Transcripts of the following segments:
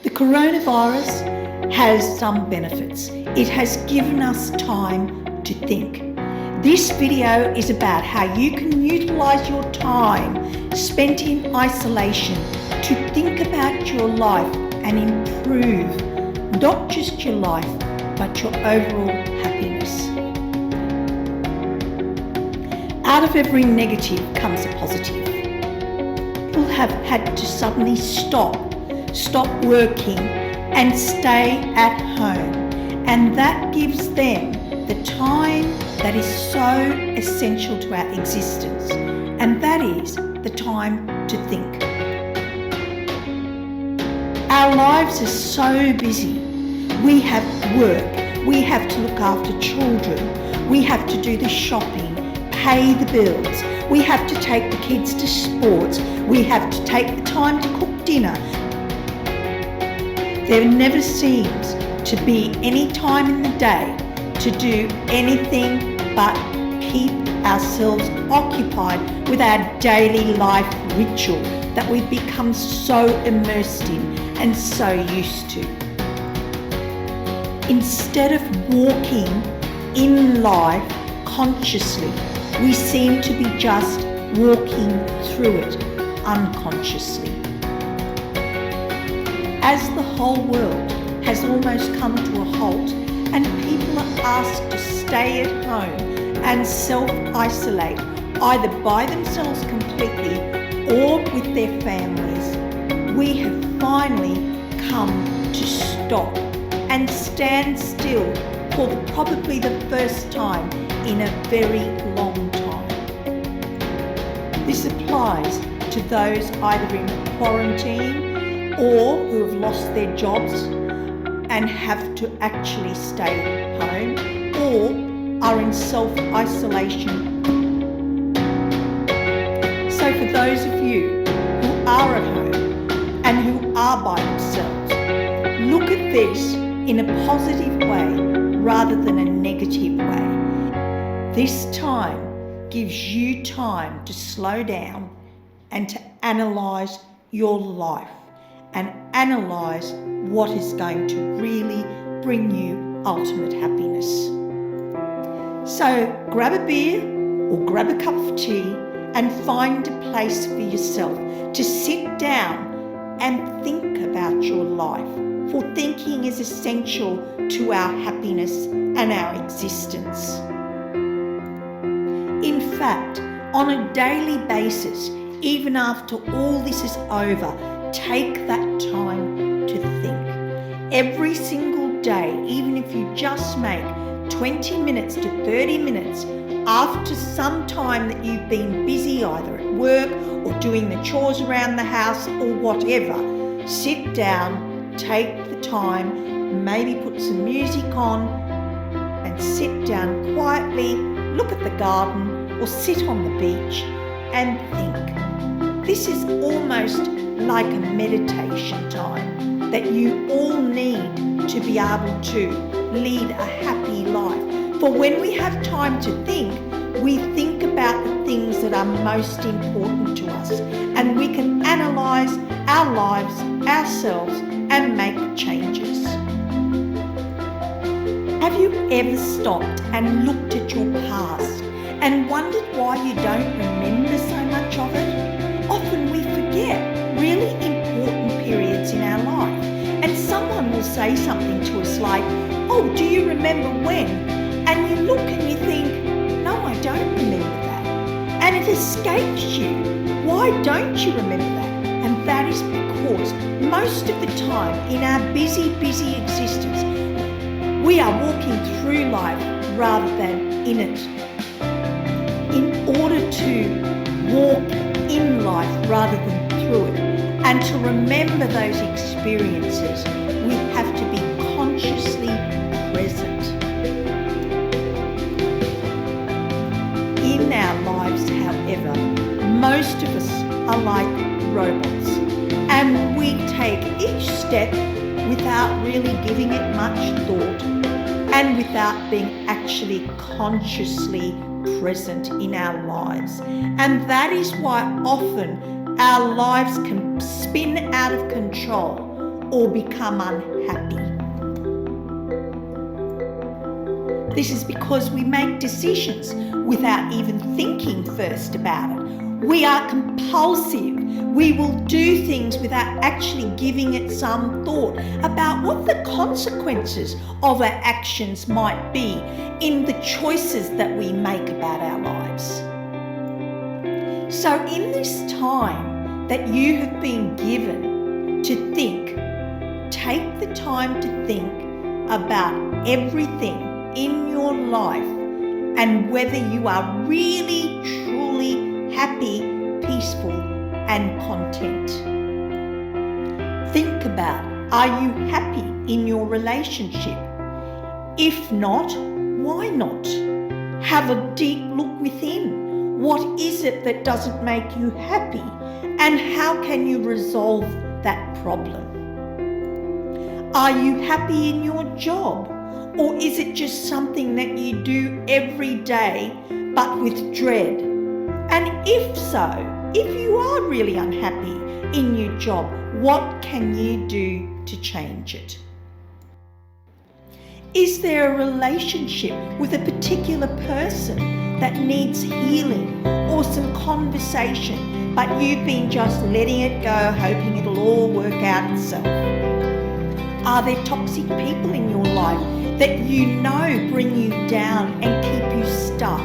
The coronavirus has some benefits. It has given us time to think. This video is about how you can utilise your time spent in isolation to think about your life and improve not just your life, but your overall happiness. Out of every negative comes a positive. People have had to suddenly stop working and stay at home, and that gives them the time that is so essential to our existence, and that is the time to think. Our lives are so busy. We have work, we have to look after children, we have to do the shopping, pay the bills, we have to take the kids to sports, we have to take the time to cook dinner. There never seems to be any time in the day to do anything but keep ourselves occupied with our daily life ritual that we've become so immersed in and so used to. Instead of walking in life consciously, we seem to be just walking through it unconsciously. As the whole world has almost come to a halt and people are asked to stay at home and self-isolate, either by themselves completely or with their families, we have finally come to stop and stand still for probably the first time in a very long time. This applies to those either in quarantine or who have lost their jobs and have to actually stay home or are in self-isolation. So for those of you who are at home and who are by themselves, look at this in a positive way rather than a negative way. This time gives you time to slow down and to analyse your life and analyse what is going to really bring you ultimate happiness. So grab a beer or grab a cup of tea and find a place for yourself to sit down and think about your life, for thinking is essential to our happiness and our existence. In fact, on a daily basis, even after all this is over, take that time to think. Every single day, even if you just make 20 minutes to 30 minutes after some time that you've been busy either at work or doing the chores around the house or whatever, sit down, take the time, maybe put some music on and sit down quietly, look at the garden or sit on the beach and think. This is almost like a meditation time that you all need to be able to lead a happy life. For when we have time to think, we think about the things that are most important to us, and we can analyse our lives, ourselves, and make changes. Have you ever stopped and looked at your past and wondered why you don't remember so much of it? Often we forget really important periods in our life, and someone will say something to us like, "Oh, do you remember when?" And you look and you think, "No, I don't remember that." And it escapes you. Why don't you remember that? And that is because most of the time in our busy existence, we are walking through life rather than in it. In order to walk in life rather than through it, and to remember those experiences, we have to be consciously present. In our lives, however, most of us are like robots, and we take each step without really giving it much thought and without being actually consciously present in our lives. And that is why often our lives can spin out of control or become unhappy. This is because we make decisions without even thinking first about it. We are compulsive. We will do things without actually giving it some thought about what the consequences of our actions might be in the choices that we make about our lives. So in this time that you have been given to think, take the time to think about everything in your life and whether you are really, truly happy, peaceful and content. Think about, are you happy in your relationship? If not, why not? Have a deep look within. What is it that doesn't make you happy? And how can you resolve that problem? Are you happy in your job? Or is it just something that you do every day but with dread? And if so, if you are really unhappy in your job, what can you do to change it? Is there a relationship with a particular person that needs healing or some conversation, but you've been just letting it go, hoping it'll all work out itself? Are there toxic people in your life that you know bring you down and keep you stuck?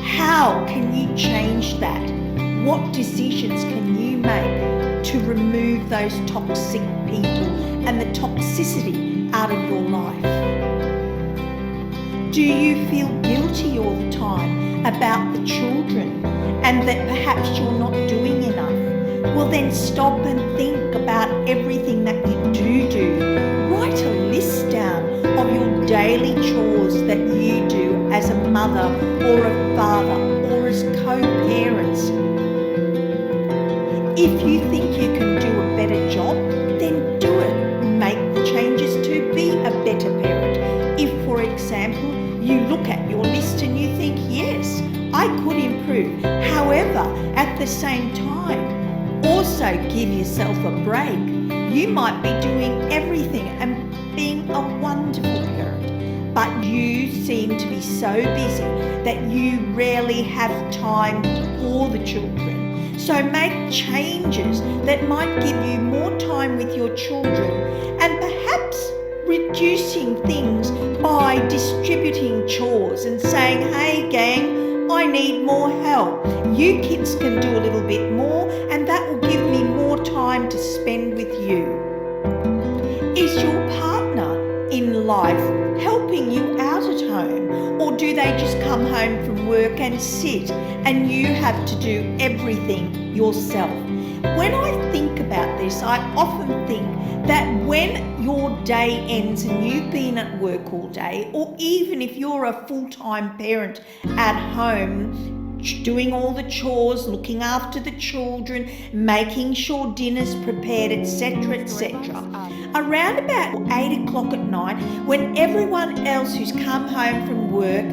How can you change that? What decisions can you make to remove those toxic people and the toxicity out of your life? Do you feel guilty all the time about the children and that perhaps you're not doing enough? Well, then stop and think about everything that you do. Write a list down of your daily chores that you do as a mother or a father or as co-parents. If you think you can do a better job, then do it. Make the changes to be a better parent. If, for example, you look at your list and you think, yes, I could improve. However, at the same time, also give yourself a break. You might be doing everything and being a wonderful parent, but you seem to be so busy that you rarely have time for the children. So make changes that might give you more time with your children and perhaps reducing things by distributing chores and saying, hey gang, I need more help. You kids can do a little bit more and that will give me more time to spend with you. Is your partner in life helping you out at home, or do they just come home from work and sit and you have to do everything yourself? When I think about this, I often think that when your day ends and you've been at work all day, or even if you're a full-time parent at home, doing all the chores, looking after the children, making sure dinner's prepared, etc., etc. Around about 8 o'clock at night, when everyone else who's come home from work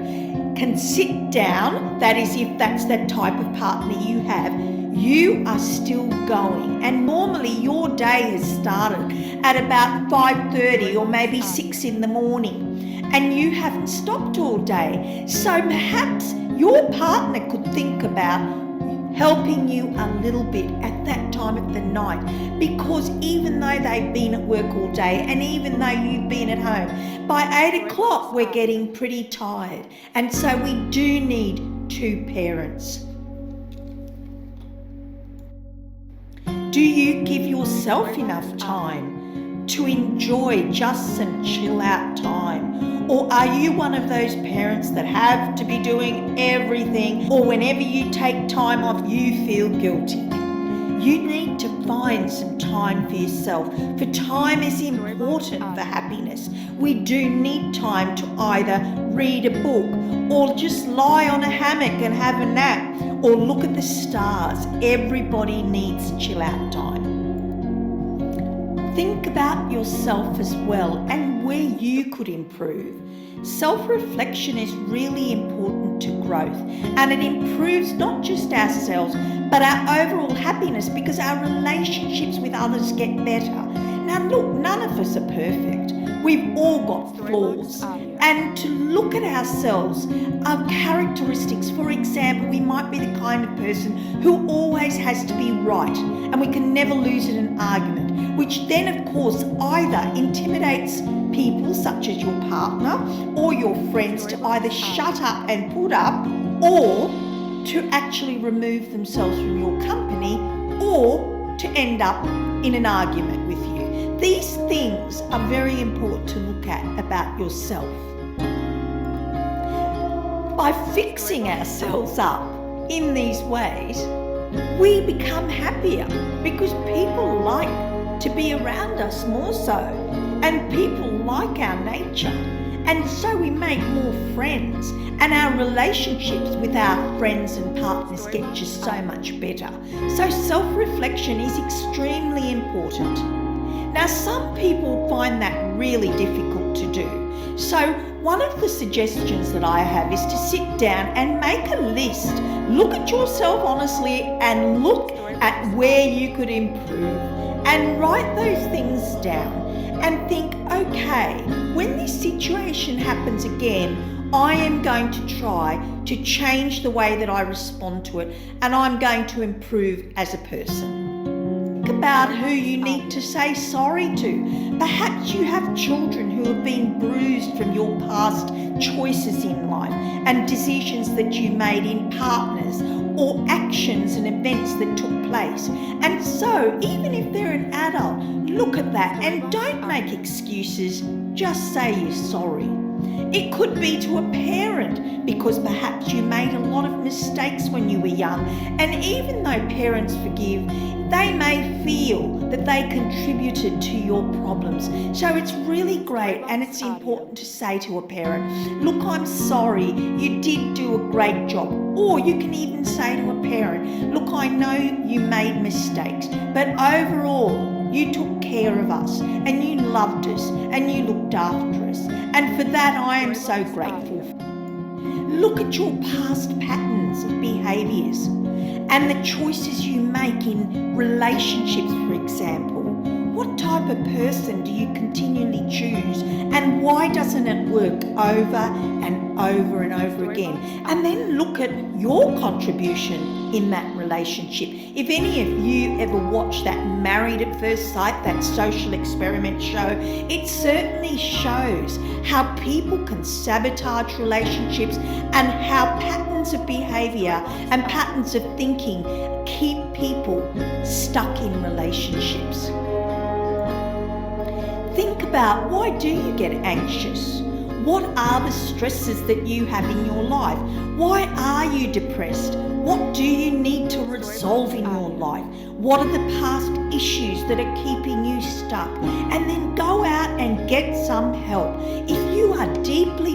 can sit down, that is if that's that type of partner you have, you are still going. And normally your day has started at about 5:30 or maybe 6 in the morning, and you haven't stopped all day. So perhaps your partner could think about helping you a little bit at that time of the night, because even though they've been at work all day and even though you've been at home, by 8 o'clock we're getting pretty tired, and so we do need two parents. Do you give yourself enough time to enjoy just some chill out time? Or are you one of those parents that have to be doing everything, or whenever you take time off you feel guilty? You need to find some time for yourself, for time is important for happiness. We do need time to either read a book or just lie on a hammock and have a nap or look at the stars. Everybody needs chill out time. Think about yourself as well and where you could improve. Self-reflection is really important to growth, and it improves not just ourselves but our overall happiness, because our relationships with others get better. Now look, none of us are perfect. We've all got flaws. And to look at ourselves, our characteristics, for example, we might be the kind of person who always has to be right and we can never lose in an argument, which then of course either intimidates people such as your partner or your friends to either shut up and put up, or to actually remove themselves from your company, or to end up in an argument with you. These things are very important to look at about yourself. By fixing ourselves up in these ways, we become happier because people like to be around us more so, and people like our nature. And so we make more friends, and our relationships with our friends and partners get just so much better. So self-reflection is extremely important. Now, some people find that really difficult to do. So one of the suggestions that I have is to sit down and make a list. Look at yourself honestly and look at where you could improve, and write those things down and think, okay, when this situation happens again, I am going to try to change the way that I respond to it, and I'm going to improve as a person. Think about who you need to say sorry to. Perhaps you have children who have been bruised from your past choices in life and decisions that you made in partners or actions and events that took place. And so, even if they're an adult, look at that and don't make excuses, just say you're sorry. It could be to a parent, because perhaps you made a lot of mistakes when you were young, and even though parents forgive, they may feel that they contributed to your problems. So it's really great, and it's important to say to a parent, look, I'm sorry, you did do a great job. Or you can even say to a parent, look, I know you made mistakes, but overall you took care of us and you loved us and you looked after us. And for that I am so grateful. Look at your past patterns of behaviours and the choices you make in relationships, for example. What type of person do you continually choose, and why doesn't it work over and over and over again? And then look at your contribution in that relationship. If any of you ever watched that Married at First Sight, that social experiment show, it certainly shows how people can sabotage relationships and how patterns of behaviour and patterns of thinking keep people stuck in relationships. Think about, why do you get anxious? What are the stresses that you have in your life? Why are you depressed? What do you need to resolve in your life? What are the past issues that are keeping you stuck? And then go out and get some help. If you are deeply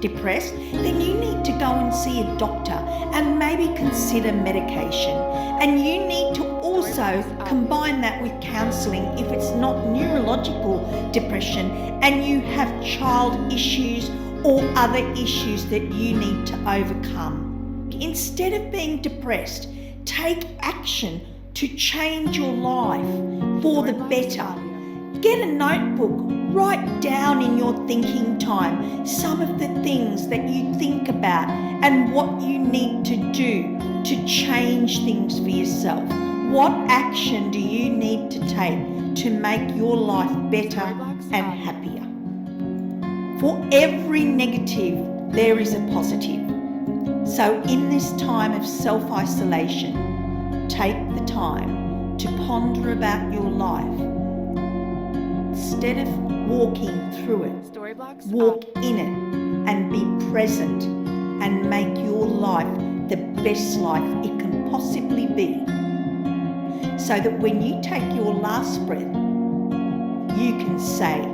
depressed, then you need to go and see a doctor and maybe consider medication. And you need to also combine that with counselling if it's not neurological depression and you have child issues or other issues that you need to overcome. Instead of being depressed, take action to change your life for the better. Get a notebook, write down in your thinking time some of the things that you think about and what you need to do to change things for yourself. What action do you need to take to make your life better and happier? For every negative, there is a positive. So in this time of self-isolation, take the time to ponder about your life. Instead of walking through it, walk in it and be present and make your life the best life it can possibly be. So that when you take your last breath, you can say,